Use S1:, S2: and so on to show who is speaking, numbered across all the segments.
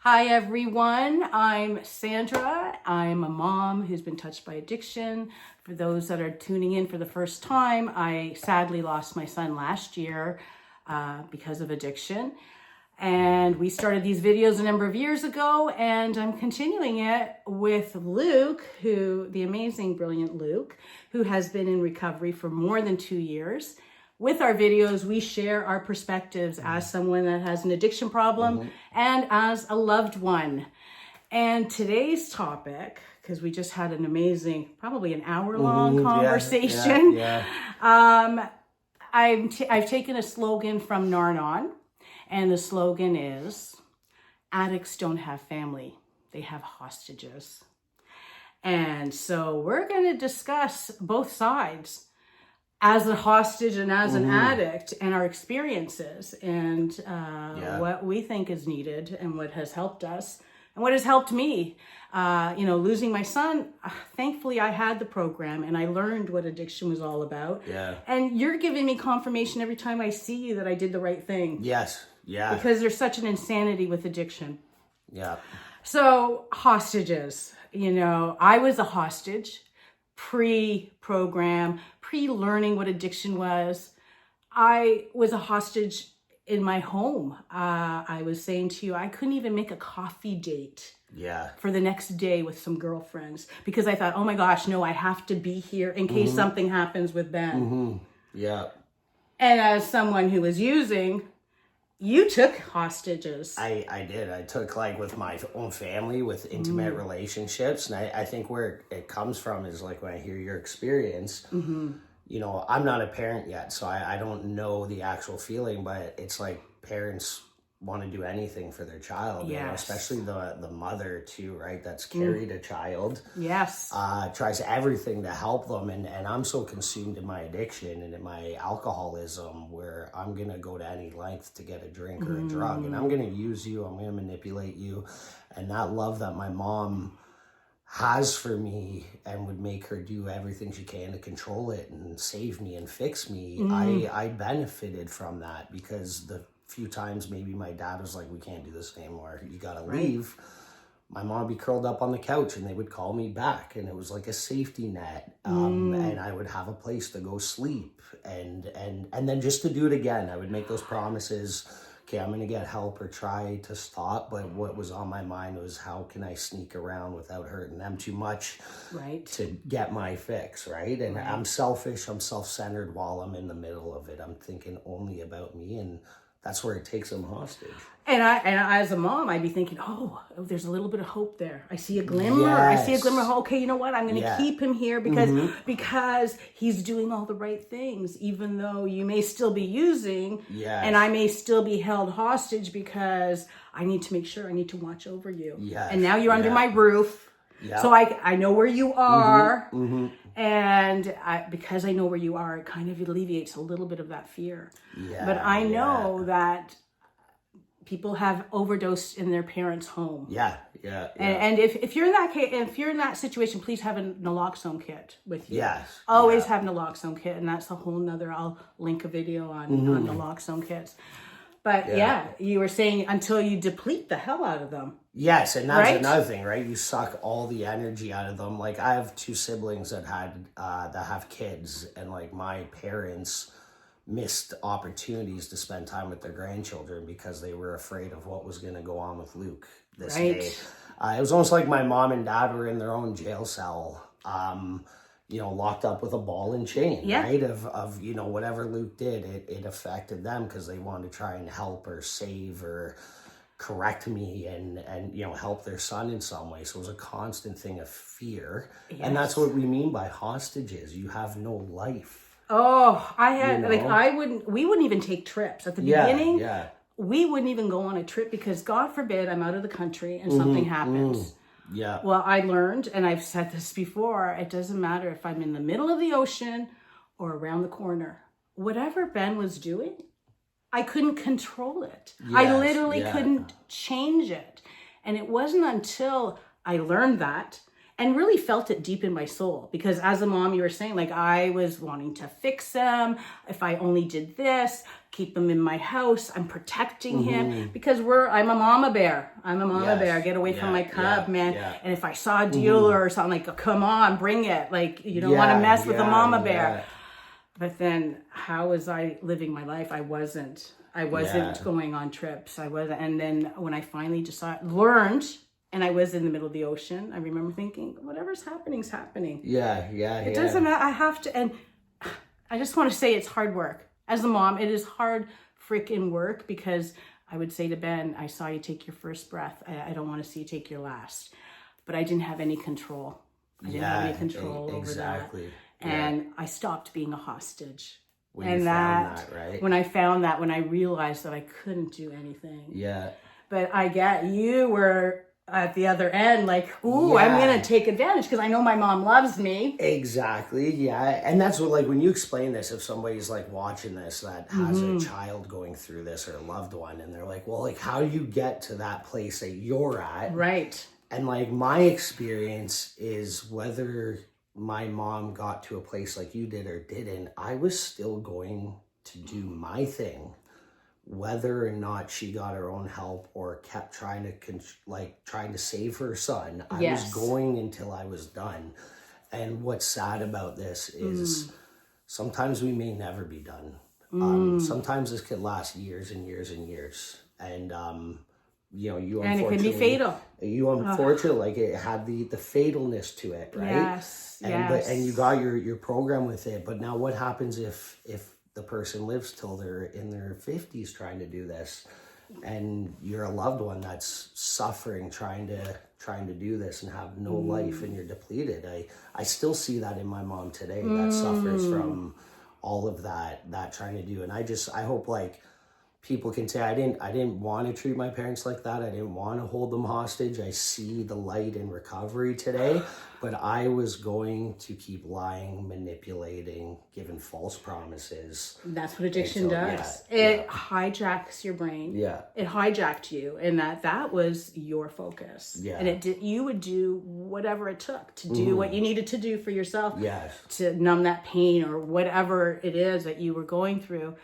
S1: Hi everyone, I'm Sandra. I'm a mom who's been touched by addiction. For those that are tuning in for the first time, I sadly lost my son last year because of addiction. And we started these videos a number of years ago, and I'm continuing it with Luke, the amazing, brilliant Luke, who has been in recovery for more than 2 years. With our videos, we share our perspectives as someone that has an addiction problem and as a loved one. And today's topic, because we just had an amazing, probably an hour-long conversation. I've taken a slogan from Nar-Anon, and the slogan is, addicts don't have family, they have hostages. And so we're going to discuss both sides as a hostage and as an addict, and our experiences, and what we think is needed, and what has helped us, and what has helped me. Losing my son, thankfully I had the program, and I learned what addiction was all about. Yeah. And you're giving me confirmation every time I see you that I did the right thing.
S2: Yes. Yeah.
S1: Because there's such an insanity with addiction.
S2: Yeah.
S1: So, hostages. I was a hostage pre-program, pre-learning what addiction was. I was a hostage in my home. I was saying to you, I couldn't even make a coffee date for the next day with some girlfriends because I thought, oh my gosh, no, I have to be here in case something happens with Ben.
S2: Yeah.
S1: And as someone who was using, you took hostages.
S2: I did. I took with my own family, with intimate relationships. And I think where it comes from is when I hear your experience, I'm not a parent yet, so I don't know the actual feeling, but it's parents want to do anything for their child, especially the mother too, right? That's carried a child.
S1: Yes.
S2: Tries everything to help them. And I'm so consumed in my addiction and in my alcoholism where I'm going to go to any length to get a drink or a drug. And I'm going to use you. I'm going to manipulate you. And that love that my mom has for me and would make her do everything she can to control it and save me and fix me. I benefited from that because the few times maybe my dad was like, we can't do this anymore, you gotta leave, my mom would be curled up on the couch and they would call me back, and it was like a safety net. And I would have a place to go sleep, and then just to do it again. I would make those promises, okay, I'm gonna get help or try to stop, but what was on my mind was how can I sneak around without hurting them too much to get my fix, right? And I'm selfish, I'm self-centered while I'm in the middle of it. I'm thinking only about me, and that's where it takes them hostage. And
S1: I, as a mom, I'd be thinking, oh, there's a little bit of hope there. I see a glimmer. Yes. I see a glimmer. Okay, you know what? I'm going to keep him here because he's doing all the right things, even though you may still be using, and I may still be held hostage because I need to make sure, I need to watch over you. Yes. And now you're under my roof. Yep. So I know where you are, and because I know where you are, it kind of alleviates a little bit of that fear. Yeah, but I know that people have overdosed in their parents' home. Yeah. And if you're in that case, if you're in that situation, please have a naloxone kit with you. Yes. Always have naloxone kit, and that's a whole nother. I'll link a video on naloxone kits. But you were saying until you deplete the hell out of them.
S2: Yes, and that's another thing, right? You suck all the energy out of them. I have 2 siblings that have kids, and my parents missed opportunities to spend time with their grandchildren because they were afraid of what was going to go on with Luke this day. It was almost like my mom and dad were in their own jail cell. Locked up with a ball and chain, right? Of whatever Luke did, it affected them because they wanted to try and help or save or correct me and help their son in some way. So it was a constant thing of fear. Yes. And that's what we mean by hostages. You have no life.
S1: Oh, I had, we wouldn't even take trips at the beginning. Yeah. We wouldn't even go on a trip because God forbid I'm out of the country and something happens. Yeah. Well, I learned, and I've said this before, it doesn't matter if I'm in the middle of the ocean or around the corner. Whatever Ben was doing, I couldn't control it. Yes, I literally couldn't change it. And it wasn't until I learned that and really felt it deep in my soul. Because as a mom, you were saying, like, I was wanting to fix him. If I only did this, keep him in my house, I'm protecting him, because I'm a mama bear. I'm a mama bear. Get away from my cub, man. And if I saw a dealer or something, like, come on, bring it. Like, you don't want to mess with a mama bear. But then how was I living my life? I wasn't going on trips. I wasn't. And then when I finally learned, and I was in the middle of the ocean, I remember thinking, whatever's happening is happening. It doesn't matter. I have to. And I just want to say it's hard work. As a mom, it is hard freaking work, because I would say to Ben, I saw you take your first breath. I don't want to see you take your last. But I didn't have any control. I didn't have any control over that. And I stopped being a hostage. When I found that, when I realized that I couldn't do anything. But I get you were at the other end, like, ooh, I'm going to take advantage because I know my mom loves me.
S2: Exactly. And that's what, like, when you explain this, if somebody's like watching this that has a child going through this, or a loved one, and they're like, well, like, how do you get to that place that you're at?
S1: Right.
S2: And like, my experience is, whether my mom got to a place like you did or didn't, I was still going to do my thing. Whether or not she got her own help or kept trying to save her son, I was going until I was done. And what's sad about this is sometimes we may never be done. Sometimes this could last years and years and years. And you
S1: and it can be fatal.
S2: You unfortunately, like, it had the fatalness to it, right?
S1: Yes.
S2: And you got your program with it. But now what happens if the person lives till they're in their 50s trying to do this, and you're a loved one that's suffering trying to do this and have no life, and you're depleted? I still see that in my mom today, that suffers from all of that trying to do. And I hope, like, people can say, I didn't want to treat my parents like that. I didn't want to hold them hostage. I see the light in recovery today, but I was going to keep lying, manipulating, giving false promises.
S1: That's what addiction does. It hijacks your brain. It hijacked you, and that was your focus. And you would do whatever it took to do what you needed to do for yourself. To numb that pain or whatever it is that you were going through.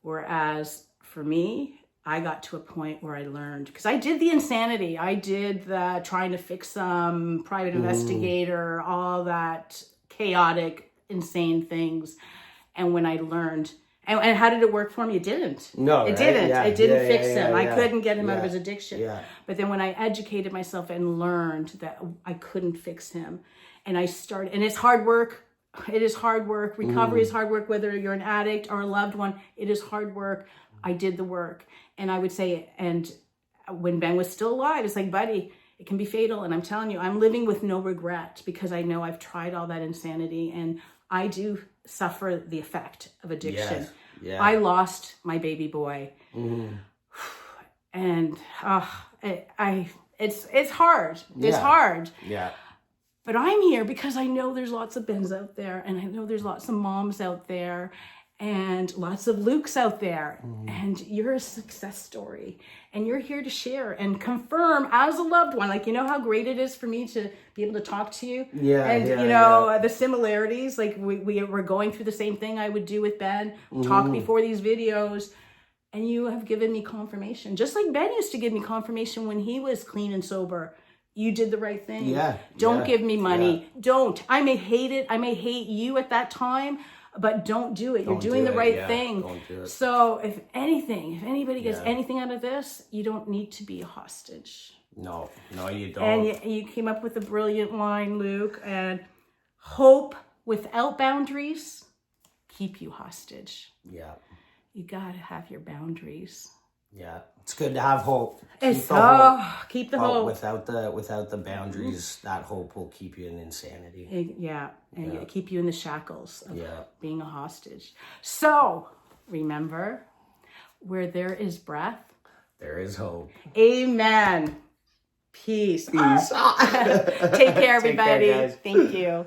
S1: Whereas for me, I got to a point where I learned, because I did the insanity. I did the trying to fix some private investigator, all that chaotic, insane things. And when I learned, and how did it work for me? It didn't.
S2: No,
S1: it didn't. It didn't fix him. I couldn't get him out of his addiction. But then when I educated myself and learned that I couldn't fix him, and I started, and it's hard work. It is hard work. Recovery is hard work, whether you're an addict or a loved one. It is hard work. I did the work. And I would say, and when Ben was still alive, it's like, buddy, it can be fatal. And I'm telling you, I'm living with no regret, because I know I've tried all that insanity, and I do suffer the effect of addiction. I lost my baby boy. And it's hard. It's hard. But I'm here because I know there's lots of Bens out there, and I know there's lots of moms out there, and lots of Lukes out there. And you're a success story, and you're here to share and confirm as a loved one. Like, you know how great it is for me to be able to talk to you? The similarities, like we're going through the same thing I would do with Ben, talk before these videos. And you have given me confirmation, just like Ben used to give me confirmation when he was clean and sober. You did the right thing. Don't give me money. Don't. I may hate it. I may hate you at that time, but don't do it. You're doing the right thing.
S2: Don't do it.
S1: So if anybody gets anything out of this, you don't need to be a hostage.
S2: No, you don't.
S1: And you came up with a brilliant line, Luke, and hope without boundaries keep you hostage. You got to have your boundaries.
S2: It's good to have hope.
S1: Keep the hope.
S2: Without the boundaries, that hope will keep you in insanity.
S1: And keep you in the shackles of being a hostage. So remember, where there is breath,
S2: there is hope.
S1: Amen. Peace. Take care, everybody. Thank you.